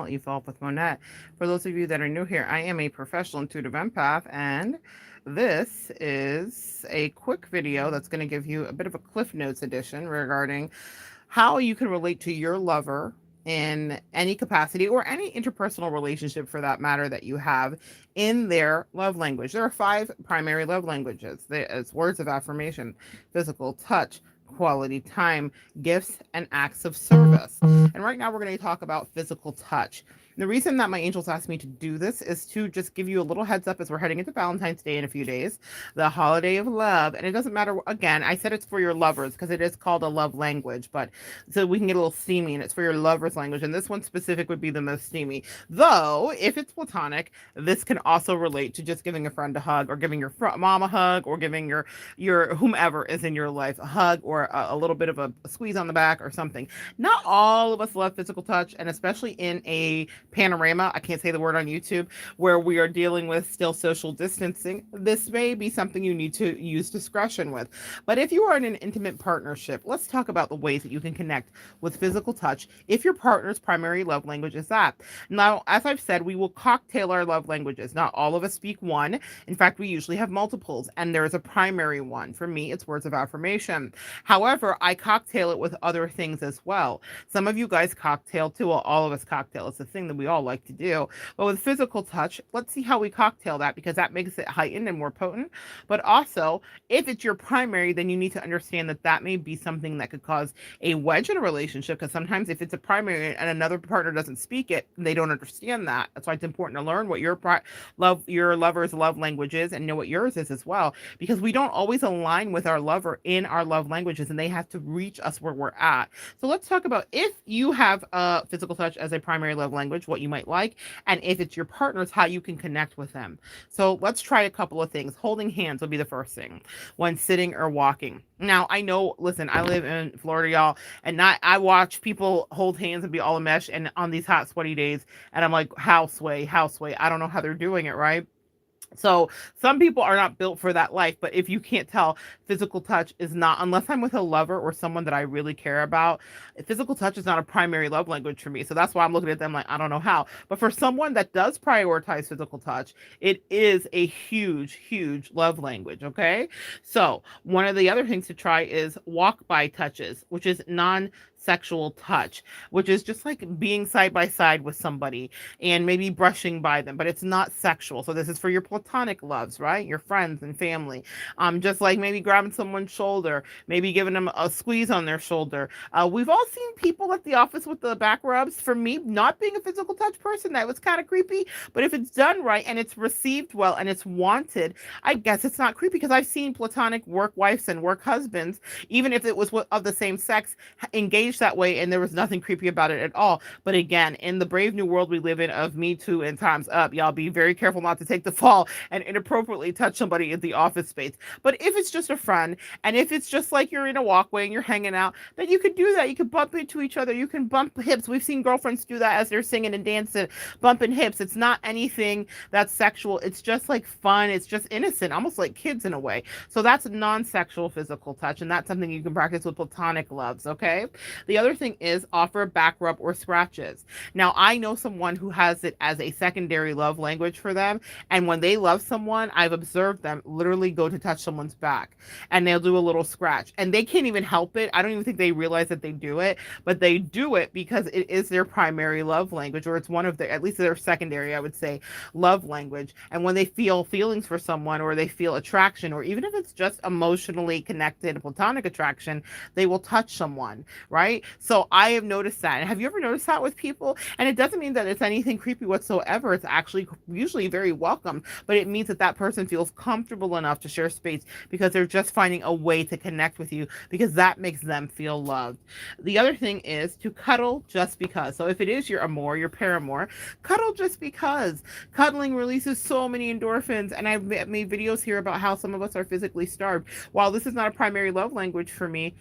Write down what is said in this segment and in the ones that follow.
channel, Evolve with Monette. For those of you that are new here, I am a professional intuitive empath, and this is a quick video that's going to give you a bit of a Cliff Notes edition regarding how you can relate to your lover in any capacity or any interpersonal relationship for that matter that you have in their love language. There are 5 primary love languages. It's words of affirmation, physical touch, quality time, gifts, and acts of service. And right now we're going to talk about physical touch. The reason that my angels asked me to do this is to just give you a little heads up as we're heading into Valentine's Day in a few days, the holiday of love. And it doesn't matter, again, I said it's for your lovers because it is called a love language, but so we can get a little steamy, and it's for your lover's language. And this one specific would be the most steamy. Though, if it's platonic, this can also relate to just giving a friend a hug, or giving your mom a hug, or giving your whomever is in your life a hug, or a little bit of a squeeze on the back or something. Not all of us love physical touch, and especially in a panorama, I can't say the word on YouTube, where we are dealing with still social distancing, this may be something you need to use discretion with. But if you are in an intimate partnership, let's talk about the ways that you can connect with physical touch if your partner's primary love language is that. Now, as I've said, we will cocktail our love languages. Not all of us speak one. In fact, we usually have multiples, and there is a primary one. For me, it's words of affirmation. However, I cocktail it with other things as well. Some of you guys cocktail too. Well, all of us cocktail. It's a thing that we all like to do. But with physical touch, let's see how we cocktail that, because that makes it heightened and more potent. But also, if it's your primary, then you need to understand that that may be something that could cause a wedge in a relationship, because sometimes if it's a primary and another partner doesn't speak it, they don't understand that. That's why it's important to learn what your lover's love language is, and know what yours is as well, because we don't always align with our lover in our love languages, and they have to reach us where we're at. So let's talk about if you have physical touch as a primary love language, what you might like, and if it's your partner's, how you can connect with them. So let's try a couple of things. Holding hands would be the first thing when sitting or walking. Now, I know, listen, I live in Florida, y'all, and I watch people hold hands and be all enmeshed and on these hot, sweaty days, and I'm like, how sway. I don't know how they're doing it, right? So some people are not built for that life, but if you can't tell, physical touch is not, unless I'm with a lover or someone that I really care about, physical touch is not a primary love language for me. So that's why I'm looking at them like, I don't know how. But for someone that does prioritize physical touch, it is a huge, huge love language. Okay. So one of the other things to try is walk by touches, which is non-sexual touch, which is just like being side by side with somebody and maybe brushing by them, but it's not sexual. So this is for your platonic loves, right? Your friends and family. Just like maybe grabbing someone's shoulder, maybe giving them a squeeze on their shoulder. We've all seen people at the office with the back rubs. For me, not being a physical touch person, that was kind of creepy. But if it's done right and it's received well and it's wanted, I guess it's not creepy, because I've seen platonic work wives and work husbands, even if it was of the same sex, engaged that way, and there was nothing creepy about it at all. But again, in the brave new world we live in of Me Too and Time's Up, y'all be very careful not to take the fall and inappropriately touch somebody in the office space. But if it's just a friend, and if it's just like you're in a walkway and you're hanging out, then you could do that. You could bump into each other. You can bump hips. We've seen girlfriends do that as they're singing and dancing, bumping hips. It's not anything that's sexual. It's just like fun. It's just innocent, almost like kids in a way. So that's non-sexual physical touch, and that's something you can practice with platonic loves, okay? The other thing is offer back rub or scratches. Now, I know someone who has it as a secondary love language for them, and when they love someone, I've observed them literally go to touch someone's back, and they'll do a little scratch, and they can't even help it. I don't even think they realize that they do it, but they do it because it is their primary love language, or it's one of their, at least their secondary, I would say, love language. And when they feel feelings for someone, or they feel attraction, or even if it's just emotionally connected platonic attraction, they will touch someone, right? So I have noticed that. And have you ever noticed that with people? And it doesn't mean that it's anything creepy whatsoever. It's actually usually very welcome, but it means that that person feels comfortable enough to share space because they're just finding a way to connect with you, because that makes them feel loved. The other thing is to cuddle just because. So if it is your amour, your paramour, cuddle just because. Cuddling releases so many endorphins, and I've made videos here about how some of us are physically starved. While this is not a primary love language for me,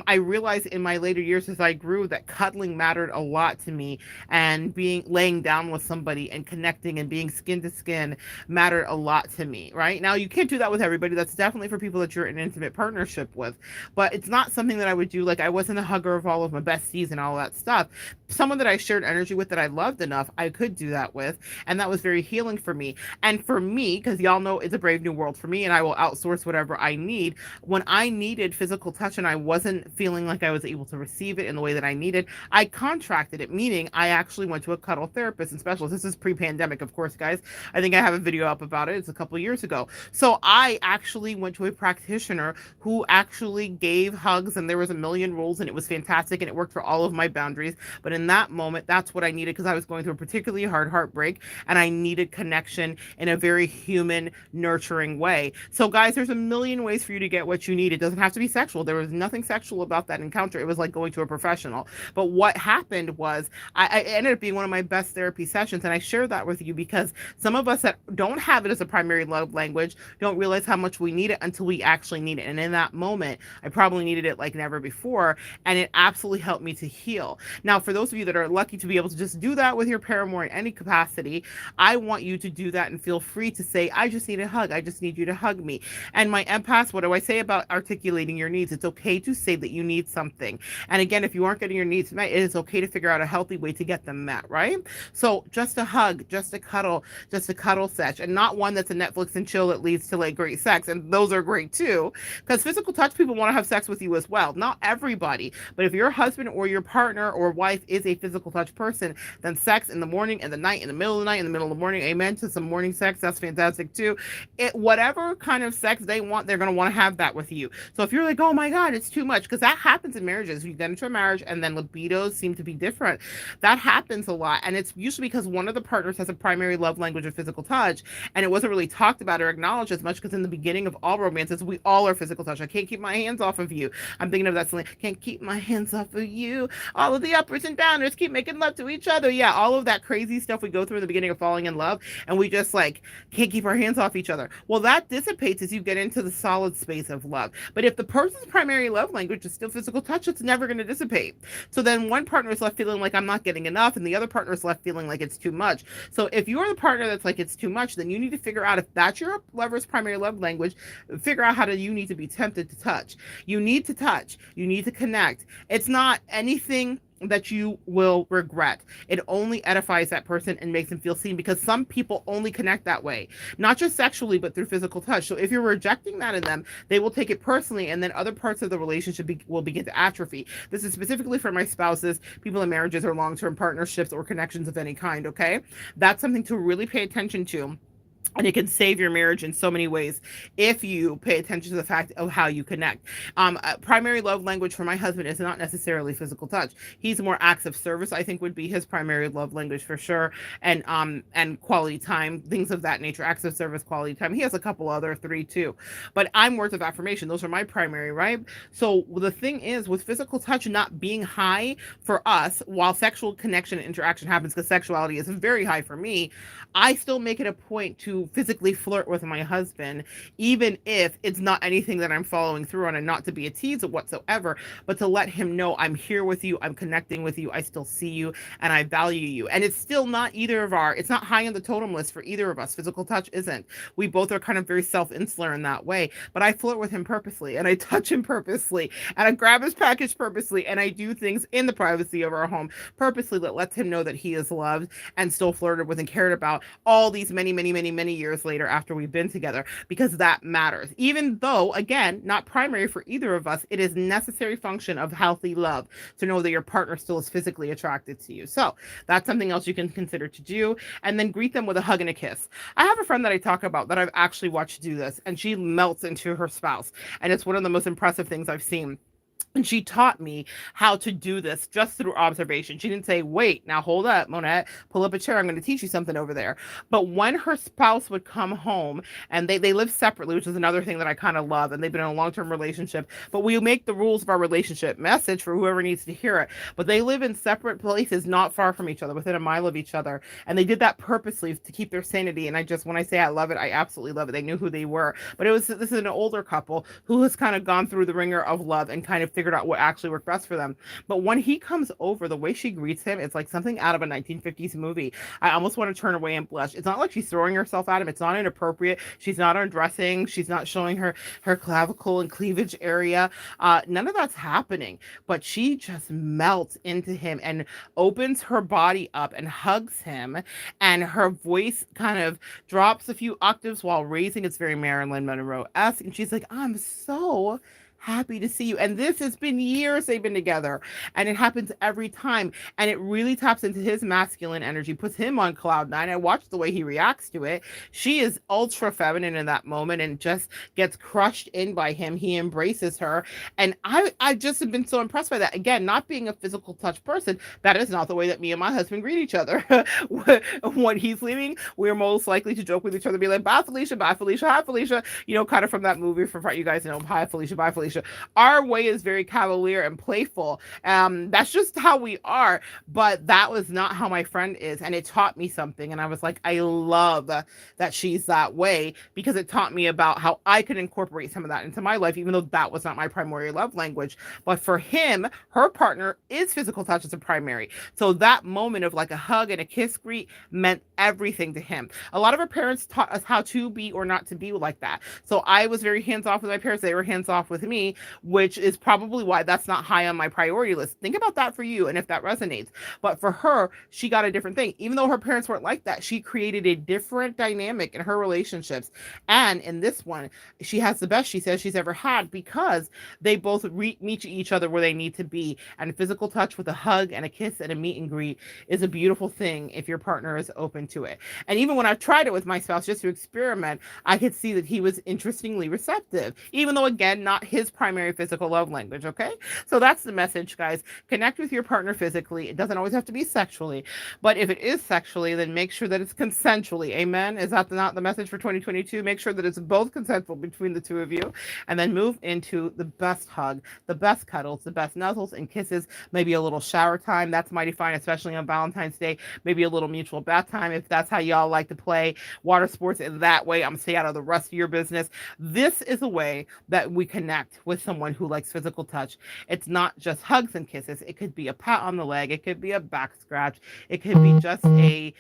I realized in my later years as I grew that cuddling mattered a lot to me, and being laying down with somebody and connecting and being skin to skin mattered a lot to me, right? Now, you can't do that with everybody. That's definitely for people that you're in an intimate partnership with, but it's not something that I would do. Like, I wasn't a hugger of all of my besties and all that stuff. Someone that I shared energy with that I loved enough, I could do that with, and that was very healing for me. And for me, because y'all know it's a brave new world for me, and I will outsource whatever I need. When I needed physical touch and I wasn't feeling like I was able to receive it in the way that I needed, I contracted it, meaning I actually went to a cuddle therapist and specialist. This is pre-pandemic, of course, guys. I think I have a video up about it. It's a couple of years ago. So I actually went to a practitioner who actually gave hugs, and there was a million rules, and it was fantastic, and it worked for all of my boundaries. But in that moment, that's what I needed, because I was going through a particularly hard heartbreak, and I needed connection in a very human, nurturing way. So guys, there's a million ways for you to get what you need. It doesn't have to be sexual. There was nothing sexual about that encounter. It was like going to a professional. But what happened was I ended up being one of my best therapy sessions. And I share that with you because some of us that don't have it as a primary love language don't realize how much we need it until we actually need it. And in that moment, I probably needed it like never before. And it absolutely helped me to heal. Now, for those of you that are lucky to be able to just do that with your paramour in any capacity, I want you to do that and feel free to say, I just need a hug. I just need you to hug me. And my empaths, what do I say about articulating your needs? It's okay to say that you need something. And again, if you aren't getting your needs met, it is okay to figure out a healthy way to get them met, right? So just a hug, just a cuddle sesh, and not one that's a Netflix and chill that leads to like great sex. And those are great too, because physical touch people want to have sex with you as well. Not everybody, but if your husband or your partner or wife is a physical touch person, then sex in the morning, in the night, in the middle of the night, in the middle of the morning, amen to some morning sex. That's fantastic too. Whatever kind of sex they want, they're going to want to have that with you. So if you're like, oh my God, it's too much, because that happens in marriages. You get into a marriage and then libidos seem to be different. That happens a lot. And it's usually because one of the partners has a primary love language of physical touch, and it wasn't really talked about or acknowledged as much, because in the beginning of all romances, we all are physical touch. I can't keep my hands off of you. I'm thinking of that song, can't keep my hands off of you. All of the uppers and downers keep making love to each other. Yeah, all of that crazy stuff we go through in the beginning of falling in love, and we just like can't keep our hands off each other. Well, that dissipates as you get into the solid space of love. But if the person's primary love language is still physical touch, it's never going to dissipate. So then one partner is left feeling like I'm not getting enough, and the other partner is left feeling like it's too much. So if you're the partner that's like it's too much, then you need to figure out if that's your lover's primary love language. Figure out how you need to be tempted to touch. You need to touch. You need to connect. It's not anything that you will regret. It only edifies that person and makes them feel seen, because some people only connect that way, not just sexually, but through physical touch. So if you're rejecting that in them, they will take it personally, and then other parts of the relationship will begin to atrophy. This is specifically for my spouses, people in marriages or long-term partnerships or connections of any kind, okay? That's something to really pay attention to. And it can save your marriage in so many ways if you pay attention to the fact of how you connect. Primary love language for my husband is not necessarily physical touch. He's more acts of service, I think, would be his primary love language for sure. And quality time, things of that nature, acts of service, quality time. He has a couple other 3 too. But I'm words of affirmation. Those are my primary, right? So the thing is, with physical touch not being high for us, while sexual connection and interaction happens, because sexuality is very high for me, I still make it a point to physically flirt with my husband, even if it's not anything that I'm following through on, and not to be a tease whatsoever, but to let him know I'm here with you, I'm connecting with you, I still see you, and I value you. And it's still not it's not high on the totem list for either of us. Physical touch isn't. We both are kind of very self-insular in that way, but I flirt with him purposely, and I touch him purposely, and I grab his package purposely, and I do things in the privacy of our home purposely that lets him know that he is loved and still flirted with and cared about all these many, many, many, many years later after we've been together, because that matters. Even though, again, not primary for either of us, it is necessary function of healthy love to know that your partner still is physically attracted to you. So that's something else you can consider to do. And then greet them with a hug and a kiss. I have a friend that I talk about that I've actually watched do this, and she melts into her spouse. And it's one of the most impressive things I've seen. And she taught me how to do this just through observation. She didn't say, wait, now hold up, Monette, pull up a chair. I'm going to teach you something over there. But when her spouse would come home, and they live separately, which is another thing that I kind of love, and they've been in a long-term relationship, but we make the rules of our relationship message for whoever needs to hear it. But they live in separate places, not far from each other, within a mile of each other. And they did that purposely to keep their sanity. And when I say I love it, I absolutely love it. They knew who they were. But this is an older couple who has kind of gone through the ringer of love and kind of figured figured out what actually worked best for them. But when he comes over, the way she greets him, it's like something out of a 1950s movie. I almost want to turn away and blush. It's not like she's throwing herself at him. It's not inappropriate. She's not undressing. She's not showing her clavicle and cleavage area. None of that's happening. But she just melts into him and opens her body up and hugs him. And her voice kind of drops a few octaves while raising. It's very Marilyn Monroe-esque. And she's like, I'm so happy to see you. And this has been years they've been together. And it happens every time. And it really taps into his masculine energy, puts him on cloud nine. I watch the way he reacts to it. She is ultra feminine in that moment and just gets crushed in by him. He embraces her. And I just have been so impressed by that. Again, not being a physical touch person, that is not the way that me and my husband greet each other. When he's leaving, we're most likely to joke with each other, be like, bye, Felicia, hi, Felicia. Kind of from that movie from you guys know, hi, Felicia, bye, Felicia. Our way is very cavalier and playful. That's just how we are. But that was not how my friend is. And it taught me something. And I was like, I love that she's that way, because it taught me about how I could incorporate some of that into my life, even though that was not my primary love language. But for him, her partner is physical touch as a primary. So that moment of like a hug and a kiss greet meant everything to him. A lot of our parents taught us how to be or not to be like that. So I was very hands off with my parents. They were hands off with me, which is probably why that's not high on my priority list. Think about that for you and if that resonates. But for her, she got a different thing. Even though her parents weren't like that, she created a different dynamic in her relationships. And in this one, she has the best she says she's ever had, because they both meet each other where they need to be. And physical touch with a hug and a kiss and a meet and greet is a beautiful thing if your partner is open to it. And even when I've tried it with my spouse just to experiment, I could see that he was interestingly receptive, even though, again, not his primary physical love language. Okay. So that's the message, guys. Connect with your partner physically. It doesn't always have to be sexually, but if it is sexually, then make sure that it's consensually. Amen. Is that not the message for 2022? Make sure that it's both consensual between the two of you, and then move into the best hug, the best cuddles, the best nuzzles and kisses, maybe a little shower time. That's mighty fine, especially on Valentine's Day. Maybe a little mutual bath time if that's how y'all like to play water sports in that way. I'm gonna stay out of the rest of your business. This is a way that we connect with someone who likes physical touch. It's not just hugs and kisses. It could be a pat on the leg. It could be a back scratch. It could be just a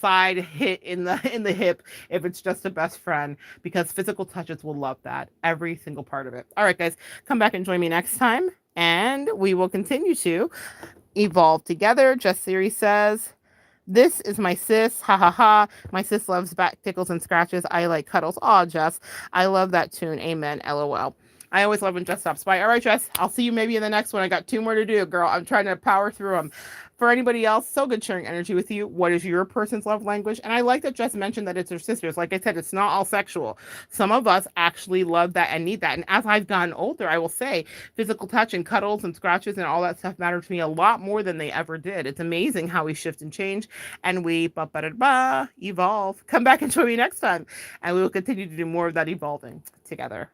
side hit in the hip if it's just a best friend, because physical touches will love that, every single part of it. All right, guys, come back and join me next time, and we will continue to evolve together. Jess Siri says, this is my sis. Ha ha ha. My sis loves back tickles and scratches. I like cuddles. Aw, Jess. I love that tune. Amen. LOL. I always love when Jess stops by. All right, Jess. I'll see you maybe in the next one. I got 2 more to do, girl. I'm trying to power through them. For anybody else, so good sharing energy with you. What is your person's love language? And I like that Jess mentioned that it's her sisters. Like I said, it's not all sexual. Some of us actually love that and need that. And as I've gotten older, I will say physical touch and cuddles and scratches and all that stuff matter to me a lot more than they ever did. It's amazing how we shift and change, and we evolve. Come back and join me next time, and we will continue to do more of that evolving together.